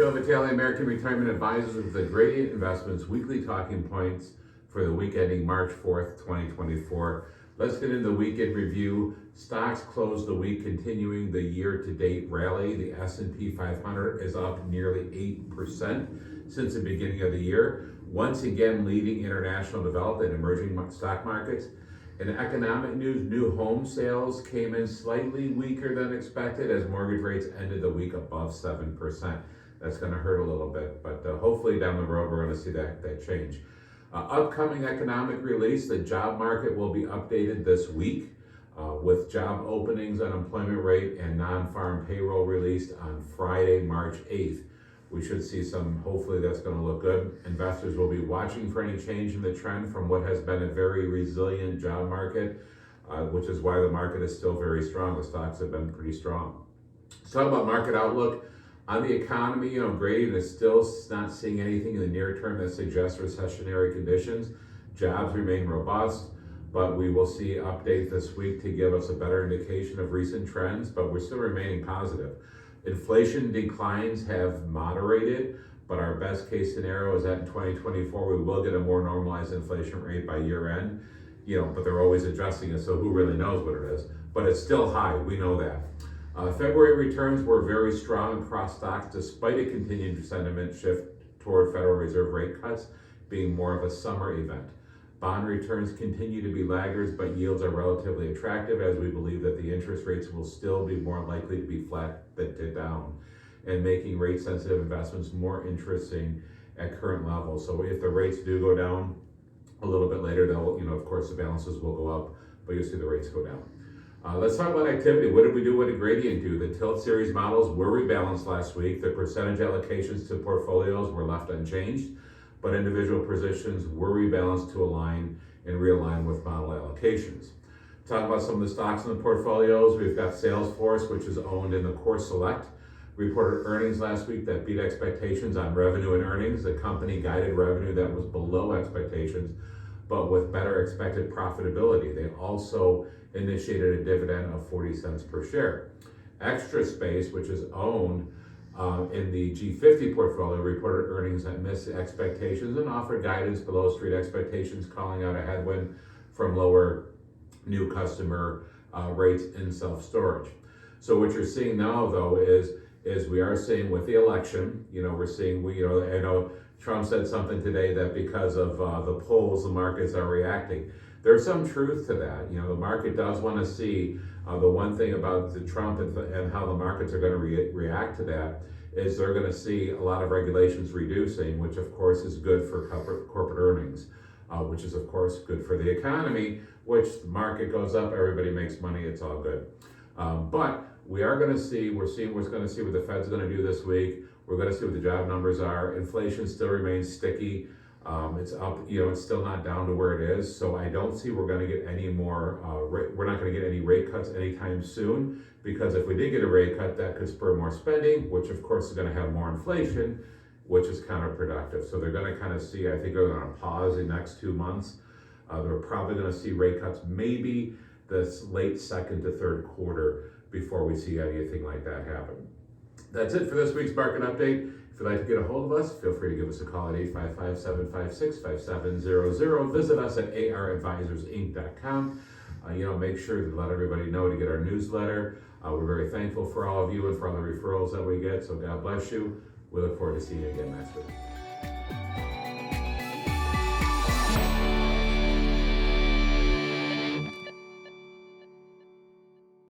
Joe Vitale, American Retirement Advisors with the Gradient Investments weekly talking points for the week ending March 4th, 2024. Let's get into the weekend review. Stocks closed the week continuing the year-to-date rally. The S&P 500 is up nearly 8% since the beginning of the year, once again leading international developed and emerging stock markets. In economic news, new home sales came in slightly weaker than expected as mortgage rates ended the week above 7%. That's going to hurt a little bit, but hopefully down the road we're going to see that change. Upcoming economic release, the job market will be updated this week with job openings, unemployment rate, and non-farm payroll released on Friday, March 8th. We should see hopefully that's going to look good. Investors will be watching for any change in the trend from what has been a very resilient job market, which is why the market is still very strong. The stocks have been pretty strong. Let's talk about market outlook. On the economy, Gradient is still not seeing anything in the near term that suggests recessionary conditions. Jobs remain robust, but we will see update this week to give us a better indication of recent trends, but we're still remaining positive. Inflation declines have moderated, but our best case scenario is that in 2024 we will get a more normalized inflation rate by year end. But they're always adjusting it, so who really knows what it is? But it's still high, we know that. February returns were very strong across stocks despite a continued sentiment shift toward Federal Reserve rate cuts being more of a summer event. Bond returns continue to be laggards, but yields are relatively attractive as we believe that the interest rates will still be more likely to be flat than to down, and making rate-sensitive investments more interesting at current levels. So if the rates do go down a little bit later, they'll, of course, the balances will go up, but you'll see the rates go down. Let's talk about activity. What did we do? What did Gradient do? The Tilt Series models were rebalanced last week. The percentage allocations to portfolios were left unchanged, but individual positions were rebalanced to align and realign with model allocations. Talk about some of the stocks in the portfolios. We've got Salesforce, which is owned in the Core Select, reported earnings last week that beat expectations on revenue and earnings. The company guided revenue that was below expectations, but with better expected profitability. They also initiated a dividend of 40 cents per share. Extra Space, which is owned in the G50 portfolio, reported earnings that missed expectations and offered guidance below street expectations, calling out a headwind from lower new customer rates in self-storage. So what you're seeing now, though, is we are seeing with the election, we're seeing, I know Trump said something today that because of the polls, the markets are reacting. There's some truth to that. The market does want to see the one thing about the Trump and how the markets are going to react to that is they're going to see a lot of regulations reducing, which of course is good for corporate earnings, which is of course good for the economy, which the market goes up, everybody makes money, it's all good. But we're seeing what's going to see what the Fed's going to do this week. We're going to see what the job numbers are. Inflation still remains sticky. It's up, it's still not down to where it is. So I don't see we're going to get any more, we're not going to get any rate cuts anytime soon, because if we did get a rate cut, that could spur more spending, which of course is going to have more inflation, which is counterproductive. So they're going to kind of see, I think they're going to pause the next 2 months. They're probably going to see rate cuts maybe this late second to third quarter before we see anything like that happen. That's it for this week's market update. If you'd like to get a hold of us, feel free to give us a call at 855-756-5700. Visit us at aradvisorsinc.com. Make sure to let everybody know to get our newsletter. We're very thankful for all of you and for all the referrals that we get. So God bless you. We look forward to seeing you again next week.